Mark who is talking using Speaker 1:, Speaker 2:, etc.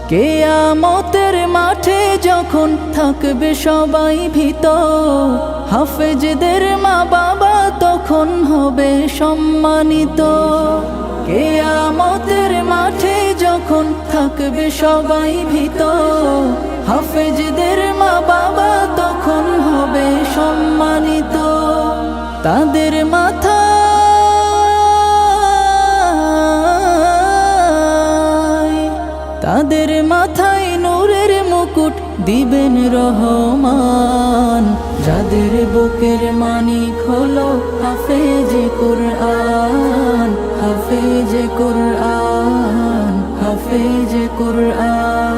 Speaker 1: কিয়ামতের মাঠে যখন থাকবে সবাই ভীত, হাফেজদের মা বাবা তখন হবে সম্মানিত। কিয়ামতের মাঠে যখন থাকবে সবাই ভীত, হাফেজদের মা বাবা তখন হবে সম্মানিত। তাদের মাথায় নূরের মুকুট দিবেন রহমান, যাদের বুকের মানিক হলো হাফেজে কুরআন, হাফেজে কুরআন, হাফেজে কুরআন।